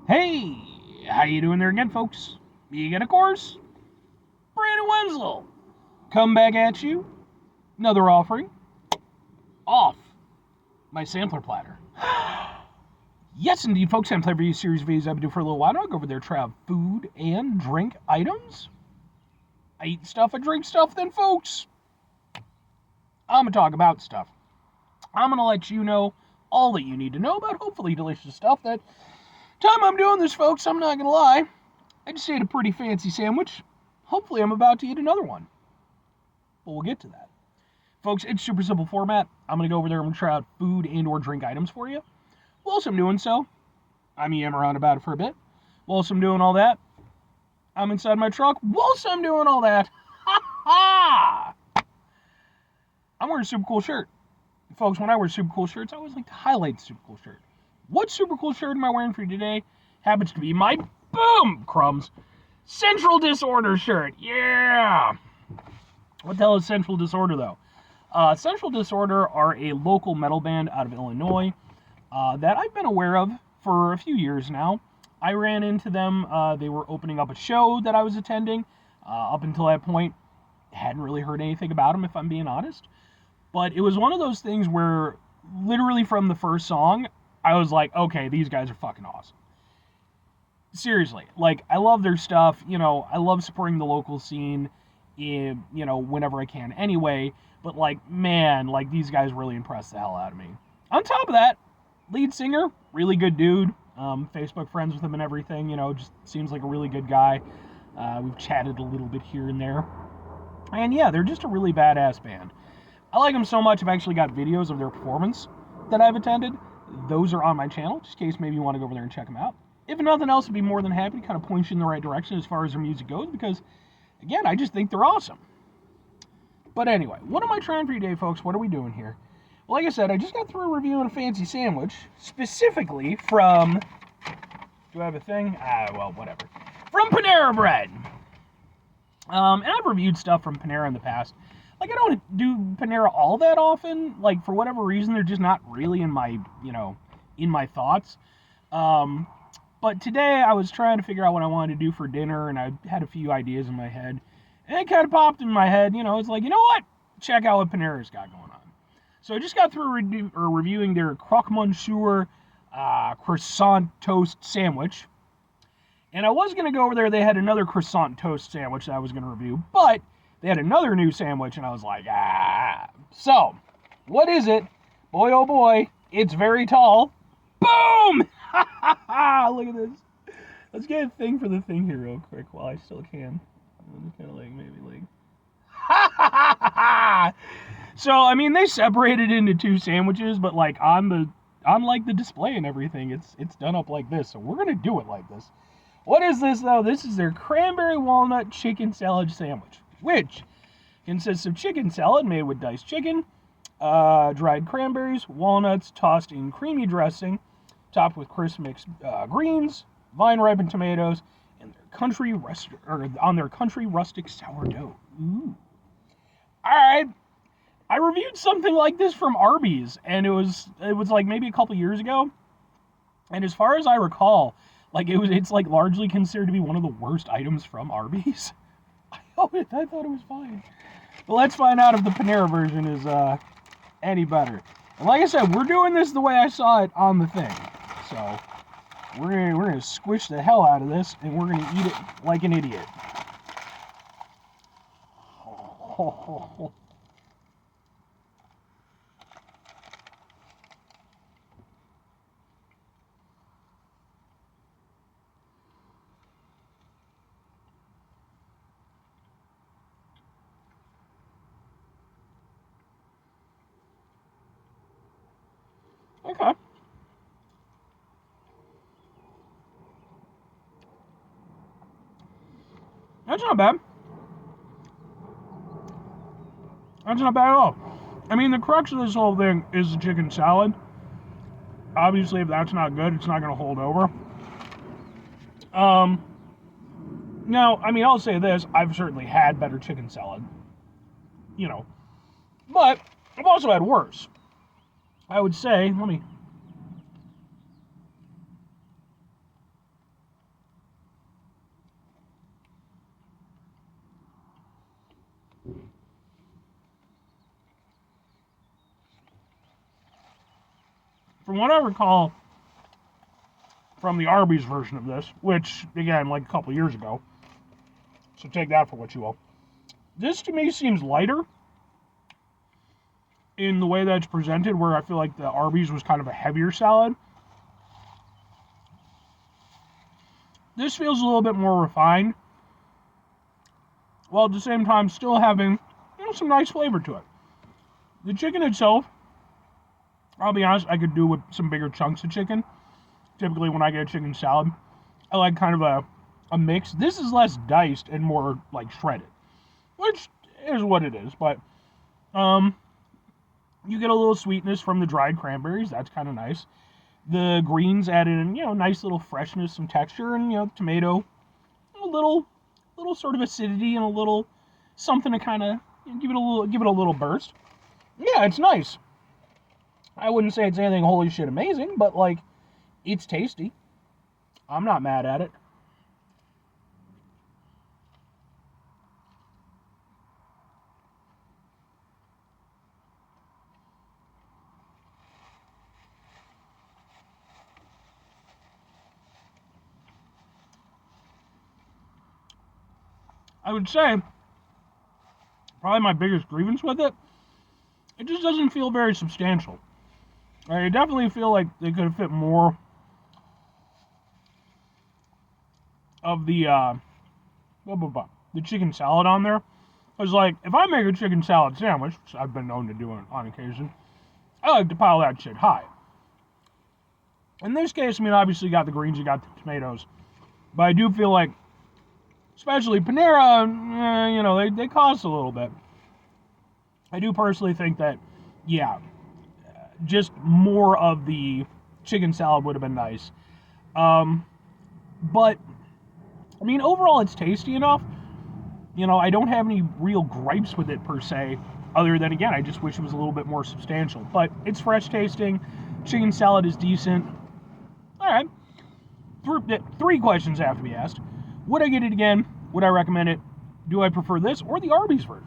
Hey, how you doing there again, folks? Me again, of course. Brandon Wenzel. Come back at you. Another offering. Off my sampler platter. Yes, indeed, folks. I'm playing for you series of videos I've been doing for a little while now. I go over there, try out food and drink items. I eat stuff, I drink stuff, then, folks, I'm going to talk about stuff. I'm going to let you know all that you need to know about hopefully delicious stuff. That time I'm doing this, folks, I'm not going to lie, I just ate a pretty fancy sandwich. Hopefully I'm about to eat another one. But we'll get to that. Folks, it's super simple format. I'm going to go over there, I'm going to try out food and or drink items for you. Whilst I'm doing so, I'm around about it for a bit. Whilst I'm doing all that, I'm inside my truck. Whilst I'm doing all that, I'm wearing a super cool shirt. Folks, when I wear super cool shirts, I always like to highlight the super cool shirt. What super cool shirt am I wearing for you today? Happens to be my, boom, crumbs, Central Disorder shirt. Yeah! What the hell is Central Disorder, though? Central Disorder are a local metal band out of Illinois that I've been aware of for a few years now. I ran into them. They were opening up a show that I was attending. Up until that point, hadn't really heard anything about them, if I'm being honest. But it was one of those things where literally from the first song, I was like, okay, these guys are fucking awesome. Seriously, like, I love their stuff. You know, I love supporting the local scene, whenever I can anyway. But, like, man, like, these guys really impressed the hell out of me. On top of that, lead singer, really good dude. Facebook friends with him and everything, just seems like a really good guy. We've chatted a little bit here and there. And yeah, they're just a really badass band. I like them so much, I've actually got videos of their performance that I've attended. Those are on my channel, just in case maybe you want to go over there and check them out. If nothing else, I'd be more than happy to kind of point you in the right direction as far as their music goes, because, again, I just think they're awesome. But anyway, what am I trying for you today, folks? What are we doing here? Well, like I said, I just got through reviewing a fancy sandwich, specifically from, do I have a thing? Well, whatever. From Panera Bread. And I've reviewed stuff from Panera in the past. Like, I don't do Panera all that often. Like, for whatever reason, they're just not really in my, in my thoughts. But today, I was trying to figure out what I wanted to do for dinner, and I had a few ideas in my head. And it kind of popped in my head, it's like, you know what? Check out what Panera's got going on. So I just got through reviewing their croque monsieur croissant toast sandwich. And I was going to go over there. They had another croissant toast sandwich that I was going to review. But they had another new sandwich, and I was like, So, what is it? Boy, oh boy, it's very tall. Boom! Look at this. Let's get a thing for the thing here real quick while I still can. I'm just kind of maybe So, I mean, they separated into two sandwiches, but like on the display and everything, it's done up like this. So we're gonna do it like this. What is this though? This is their cranberry walnut chicken salad sandwich, which consists of chicken salad made with diced chicken, dried cranberries, walnuts tossed in creamy dressing, topped with crisp mixed greens, vine-ripened tomatoes, and on their country rustic sourdough. Ooh. All right. I reviewed something like this from Arby's, and it was like maybe a couple years ago. And as far as I recall, like it's like largely considered to be one of the worst items from Arby's. I thought it was fine. But let's find out if the Panera version is any better. And like I said, we're doing this the way I saw it on the thing. So we're gonna squish the hell out of this, and we're gonna eat it like an idiot. Okay. That's not bad. That's not bad at all. I mean, the crux of this whole thing is the chicken salad. Obviously, if that's not good, it's not going to hold over. Now, I mean, I'll say this. I've certainly had better chicken salad. But I've also had worse. I would say, from what I recall from the Arby's version of this, which, again, like a couple years ago, so take that for what you will, this to me seems lighter in the way that it's presented, where I feel like the Arby's was kind of a heavier salad. This feels a little bit more refined, while at the same time still having, some nice flavor to it. The chicken itself, I'll be honest, I could do with some bigger chunks of chicken. Typically when I get a chicken salad, I like kind of a mix. This is less diced and more like shredded, which is what it is, but you get a little sweetness from the dried cranberries. That's kind of nice. The greens add in, nice little freshness, some texture, and, tomato, a little sort of acidity and a little something to kind of give it a little burst. Yeah, it's nice. I wouldn't say it's anything holy shit amazing, but like, it's tasty. I'm not mad at it. I would say, probably my biggest grievance with it, it just doesn't feel very substantial. I definitely feel like they could have fit more of the chicken salad on there. Because, like, if I make a chicken salad sandwich, which I've been known to do on occasion, I like to pile that shit high. In this case, obviously you got the greens, you got the tomatoes, but I do feel like, especially Panera, they cost a little bit. I do personally think that, just more of the chicken salad would have been nice. But, overall it's tasty enough. I don't have any real gripes with it per se, other than, again, I just wish it was a little bit more substantial. But it's fresh tasting. Chicken salad is decent. All right. Three questions have to be asked. Would I get it again? Would I recommend it? Do I prefer this or the Arby's version?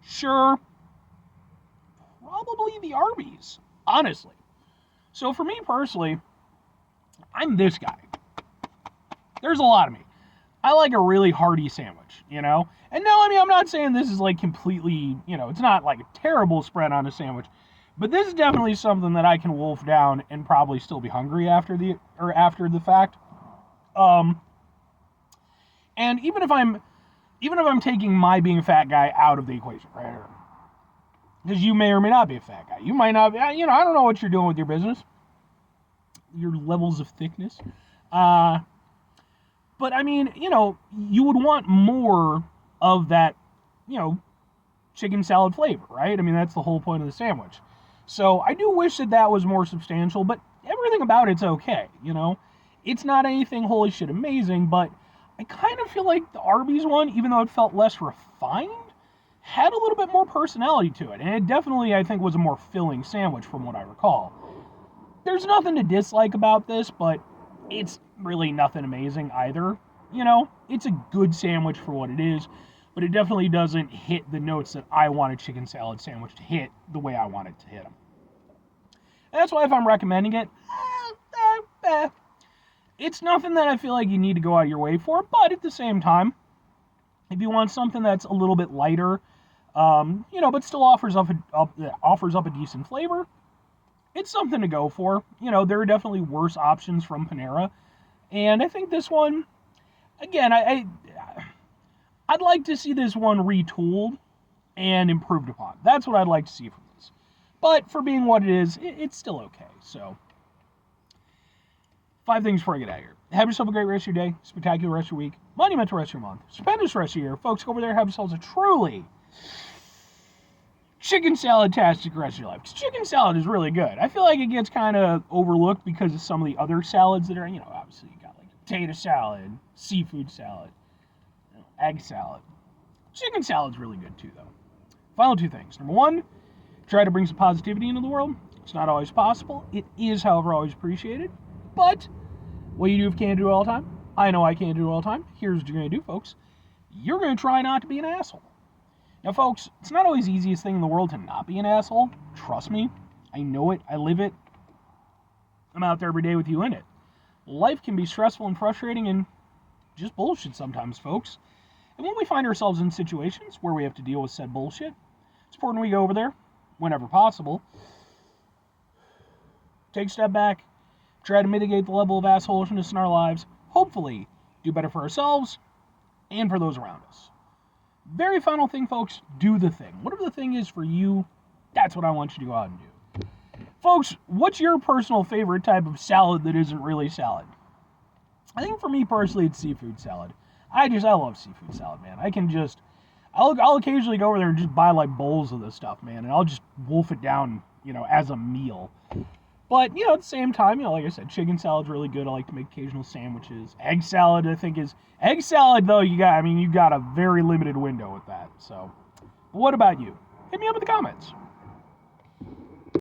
Sure. Probably the Arby's, honestly. So for me personally, I'm this guy. There's a lot of me. I like a really hearty sandwich, And no, I'm not saying this is like completely, it's not like a terrible spread on a sandwich. But this is definitely something that I can wolf down and probably still be hungry after the fact. And even if I'm taking my being a fat guy out of the equation, right? Because you may or may not be a fat guy. You might not be, I don't know what you're doing with your business. Your levels of thickness. But you would want more of that, chicken salad flavor, right? That's the whole point of the sandwich. So I do wish that was more substantial, but everything about it's okay, It's not anything holy shit amazing, but I kind of feel like the Arby's one, even though it felt less refined, had a little bit more personality to it. And it definitely, I think, was a more filling sandwich from what I recall. There's nothing to dislike about this, but it's really nothing amazing either. It's a good sandwich for what it is, but it definitely doesn't hit the notes that I want a chicken salad sandwich to hit the way I want it to hit them. And that's why if I'm recommending it, it's nothing that I feel like you need to go out of your way for, but at the same time, if you want something that's a little bit lighter, but still offers up a decent flavor, it's something to go for. There are definitely worse options from Panera, and I think this one, again, I'd like to see this one retooled and improved upon. That's what I'd like to see from this. But for being what it is, it's still okay. So, 5 things before I get out of here. Have yourself a great rest of your day, spectacular rest of your week, monumental rest of your month, stupendous rest of your year. Folks, go over there, have yourselves a truly chicken salad-tastic rest of your life. Because chicken salad is really good. I feel like it gets kind of overlooked because of some of the other salads that are, obviously you got like potato salad, seafood salad, egg salad. Chicken salad's really good too, though. Final 2 things. Number 1, try to bring some positivity into the world. It's not always possible. It is, however, always appreciated. But what you can't do all the time. I know I can't do it all the time. Here's what you're going to do, folks. You're going to try not to be an asshole. Now, folks, it's not always the easiest thing in the world to not be an asshole. Trust me. I know it. I live it. I'm out there every day with you in it. Life can be stressful and frustrating and just bullshit sometimes, folks. And when we find ourselves in situations where we have to deal with said bullshit, it's important we go over there, whenever possible, take a step back, try to mitigate the level of assholishness in our lives, hopefully do better for ourselves and for those around us. Very final thing, folks, do the thing. Whatever the thing is for you, that's what I want you to go out and do. Folks, what's your personal favorite type of salad that isn't really salad? I think for me personally, it's seafood salad. I love seafood salad, man. I'll occasionally go over there and just buy like bowls of this stuff, man, and I'll just wolf it down, as a meal. But, at the same time, like I said, chicken salad's really good. I like to make occasional sandwiches. Egg salad, I think egg salad though, you got a very limited window with that. So, what about you? Hit me up in the comments.